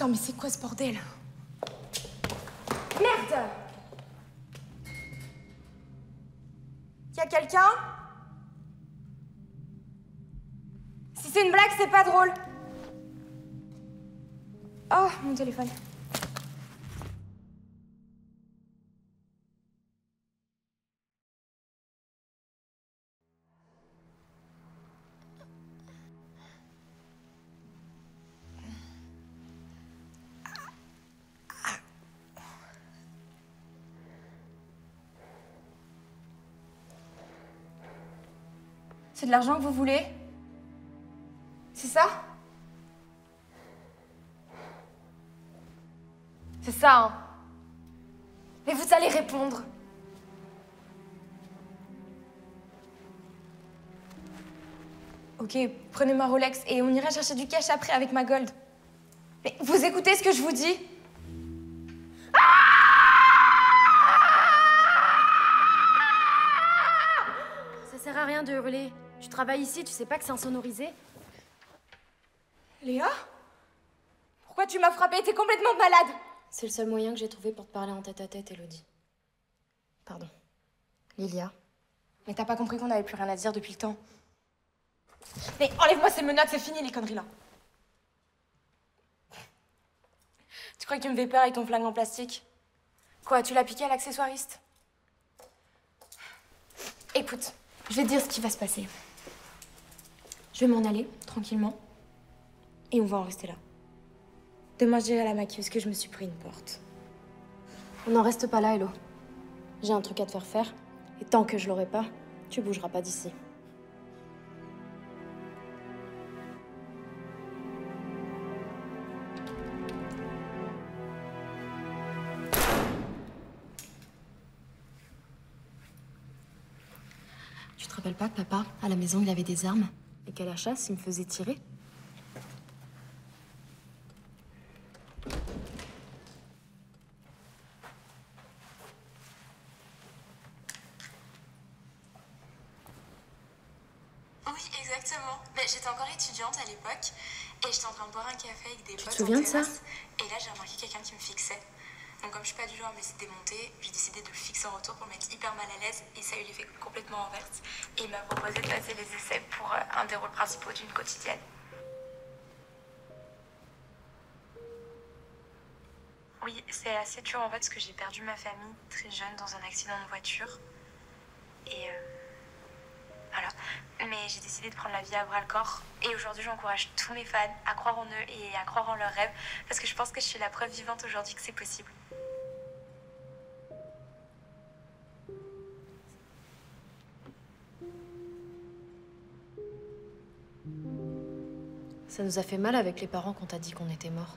Putain, mais c'est quoi ce bordel? Merde! Y'a quelqu'un? Si c'est une blague, c'est pas drôle. Oh, mon téléphone. C'est de l'argent que vous voulez? C'est ça? C'est ça, hein? Mais vous allez répondre. Ok, prenez ma Rolex et on ira chercher du cash après avec ma gold. Mais vous écoutez ce que je vous dis? Ça sert à rien de hurler. Tu travailles ici, tu sais pas que c'est insonorisé? Léa? Pourquoi tu m'as frappée? T'es complètement malade! C'est le seul moyen que j'ai trouvé pour te parler en tête-à-tête, Elodie. Pardon. Lilia. Mais t'as pas compris qu'on avait plus rien à dire depuis le temps? Mais enlève-moi ces menottes, c'est fini les conneries là. Tu crois que tu me fais peur avec ton flingue en plastique? Quoi, tu l'as piqué à l'accessoiriste? Écoute, je vais te dire ce qui va se passer. Je vais m'en aller, tranquillement. Et on va en rester là. Demain, je dirai à la maquilleuse que je me suis pris une porte. On n'en reste pas là, Elo. J'ai un truc à te faire faire. Et tant que je l'aurai pas, tu bougeras pas d'ici. Tu te rappelles pas que papa, à la maison, il avait des armes? Et qu'à la chasse, il me faisait tirer? Oui, exactement. Mais j'étais encore étudiante à l'époque et j'étais en train de boire un café avec des potes. Tu te souviens de ça? Et là, j'ai remarqué quelqu'un qui me fixait. Donc comme je suis pas du genre à me laisser démonter, j'ai décidé de le fixer en retour pour me mettre hyper mal à l'aise et ça a eu l'effet complètement inverse. Et il m'a proposé de passer les essais pour un des rôles principaux d'une quotidienne. Oui, c'est assez dur en fait parce que j'ai perdu ma famille très jeune dans un accident de voiture. Et voilà. Mais j'ai décidé de prendre la vie à bras-le-corps. Et aujourd'hui, j'encourage tous mes fans à croire en eux et à croire en leurs rêves. Parce que je pense que je suis la preuve vivante aujourd'hui que c'est possible. Ça nous a fait mal avec les parents quand t'as dit qu'on était morts.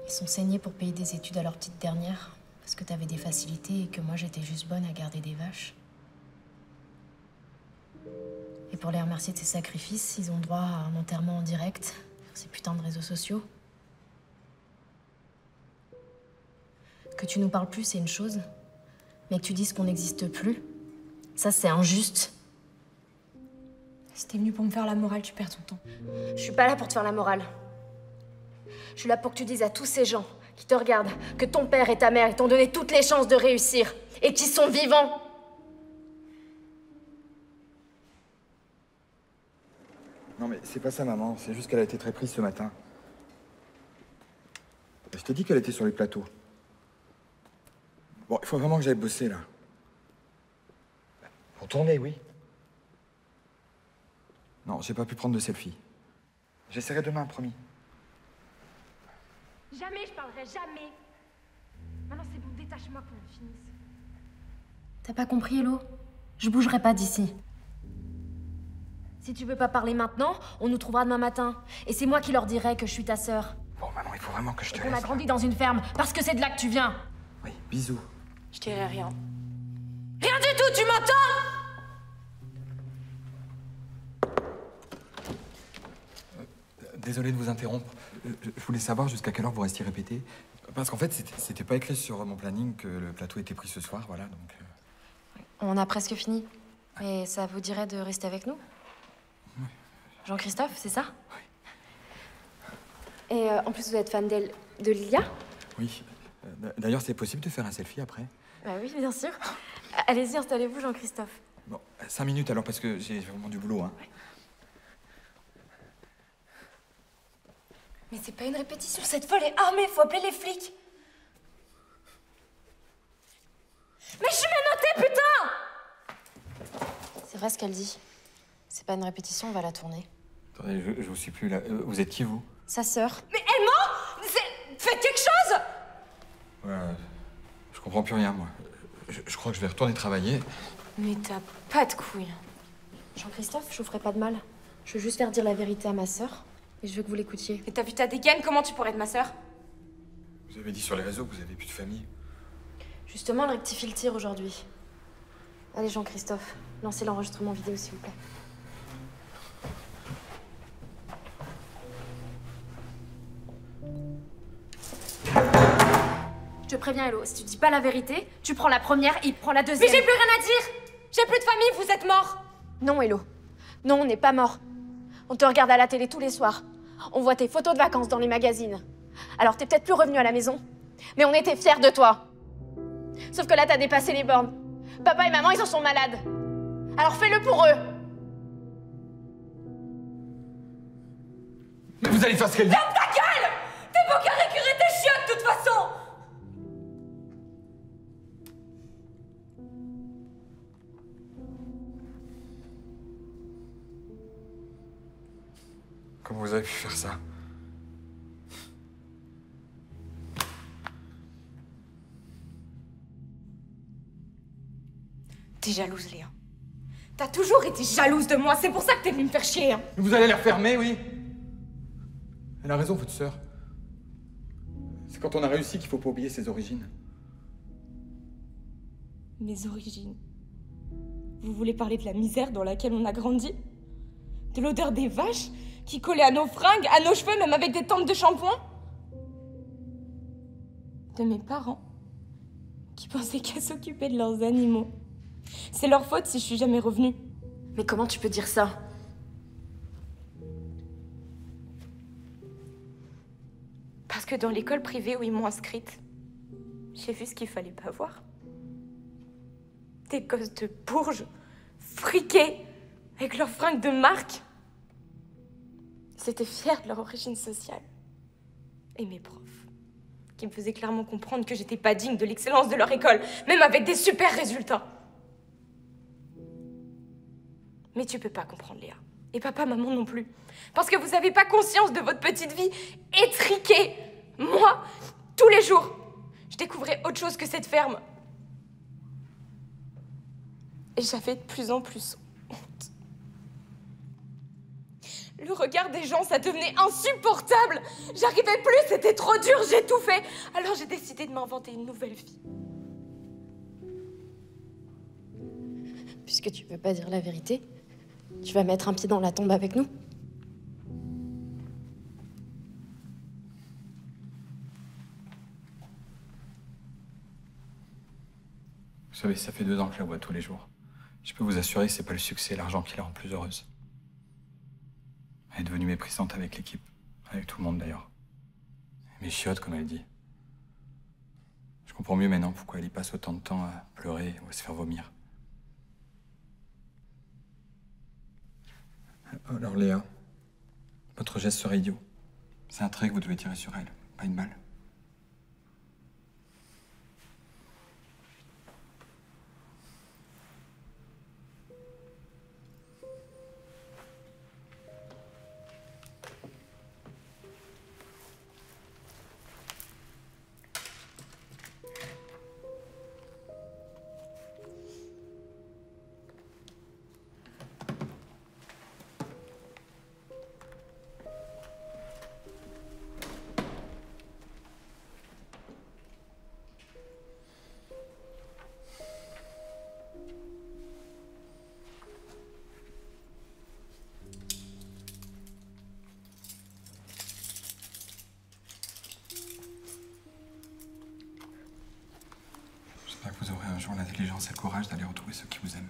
Ils sont saignés pour payer des études à leur petite dernière. Parce que t'avais des facilités et que moi, j'étais juste bonne à garder des vaches. Et pour les remercier de ces sacrifices, ils ont droit à un enterrement en direct sur ces putains de réseaux sociaux. Que tu nous parles plus, c'est une chose. Mais que tu dises qu'on n'existe plus, ça, c'est injuste. Si t'es venu pour me faire la morale, tu perds ton temps. Je suis pas là pour te faire la morale. Je suis là pour que tu dises à tous ces gens qui te regardent que ton père et ta mère, ils t'ont donné toutes les chances de réussir et qu'ils sont vivants. Non mais c'est pas ça, maman. C'est juste qu'elle a été très prise ce matin. Je te dis qu'elle était sur les plateaux. Bon, il faut vraiment que j'aille bosser, là. Pour tourner, oui. Non, j'ai pas pu prendre de selfie. J'essaierai demain, promis. Jamais je parlerai, jamais. Maintenant c'est bon, détache-moi qu'on le finisse. T'as pas compris, Elo? Je bougerai pas d'ici. Si tu veux pas parler maintenant, on nous trouvera demain matin. Et c'est moi qui leur dirai que je suis ta sœur. Bon, maman, il faut vraiment que je te On a laisse. grandi dans une ferme, parce que c'est de là que tu viens. Oui, bisous. Je dirai rien. Rien du tout, tu m'entends? Désolé de vous interrompre. Je voulais savoir jusqu'à quelle heure vous restiez répété. Parce qu'en fait, c'était pas écrit sur mon planning que le plateau était pris ce soir, voilà, donc... On a presque fini. Mais ça vous dirait de rester avec nous? Oui. Jean-Christophe, c'est ça? Oui. Et en plus, vous êtes fan d'elle, de Lilia? Oui. D'ailleurs, c'est possible de faire un selfie après? Bah oui, bien sûr. Allez-y, installez-vous, Jean-Christophe. Bon, 5 minutes alors, parce que j'ai vraiment du boulot, hein. Mais c'est pas une répétition, cette folle est armée, faut appeler les flics. Mais je suis menottée, putain! C'est vrai ce qu'elle dit. C'est pas une répétition, on va la tourner. Attendez, je vous suis plus là. Vous êtes qui, vous? Sa sœur. Mais elle ment! Faites quelque chose! Ouais, je comprends plus rien, moi. Je crois que je vais retourner travailler. Mais t'as pas de couilles. Jean-Christophe, je vous ferai pas de mal. Je veux juste faire dire la vérité à ma sœur. Et je veux que vous l'écoutiez. Et t'as vu ta dégaine, comment tu pourrais être ma sœur? Vous avez dit sur les réseaux que vous avez plus de famille. Justement, elle rectifie le tir aujourd'hui. Allez, Jean-Christophe, lancez l'enregistrement vidéo, s'il vous plaît. Je te préviens, Hello, si tu dis pas la vérité, tu prends la première et il prend la deuxième. Mais j'ai plus rien à dire! J'ai plus de famille, vous êtes morts! Non, Hello. Non, on n'est pas mort. On te regarde à la télé tous les soirs. On voit tes photos de vacances dans les magazines. Alors, t'es peut-être plus revenu à la maison, mais on était fiers de toi. Sauf que là, t'as dépassé les bornes. Papa et maman, ils en sont malades. Alors fais-le pour eux. Mais vous allez faire ce qu'elle dit. Ferme ta gueule! T'es beau qu'à récurer tes chiottes, de toute façon! Comment vous avez pu faire ça? T'es jalouse, Léa. T'as toujours été jalouse de moi, c'est pour ça que t'es venue me faire chier. Hein. Vous allez la refermer, oui. Elle a raison, votre sœur. C'est quand on a réussi qu'il faut pas oublier ses origines. Mes origines. Vous voulez parler de la misère dans laquelle on a grandi? De l'odeur des vaches qui collait à nos fringues, à nos cheveux, même avec des tempes de shampoing? De mes parents qui pensaient qu'à s'occuper de leurs animaux. C'est leur faute si je suis jamais revenue. Mais comment tu peux dire ça? Parce que dans l'école privée où ils m'ont inscrite, j'ai vu ce qu'il fallait pas voir. Des gosses de bourges, friqués, avec leurs fringues de marque. Ils étaient fiers de leur origine sociale. Et mes profs, qui me faisaient clairement comprendre que j'étais pas digne de l'excellence de leur école, même avec des super résultats. Mais tu peux pas comprendre, Léa. Et papa, maman non plus. Parce que vous avez pas conscience de votre petite vie étriquée. Moi, tous les jours, je découvrais autre chose que cette ferme. Et j'avais de plus en plus honte. Le regard des gens, ça devenait insupportable. J'arrivais plus, c'était trop dur, j'ai tout fait. Alors j'ai décidé de m'inventer une nouvelle vie. Puisque tu veux pas dire la vérité, tu vas mettre un pied dans la tombe avec nous? Vous savez, ça fait 2 ans que je la vois tous les jours. Je peux vous assurer que c'est pas le succès et l'argent qui la rend plus heureuse. Elle est devenue méprisante avec l'équipe. Avec tout le monde, d'ailleurs. Mais chiotte, comme elle dit. Je comprends mieux maintenant pourquoi elle y passe autant de temps à pleurer ou à se faire vomir. Alors, Léa, votre geste serait idiot. C'est un trait que vous devez tirer sur elle, pas une balle. J'espère que vous aurez un jour l'intelligence et le courage d'aller retrouver ceux qui vous aiment.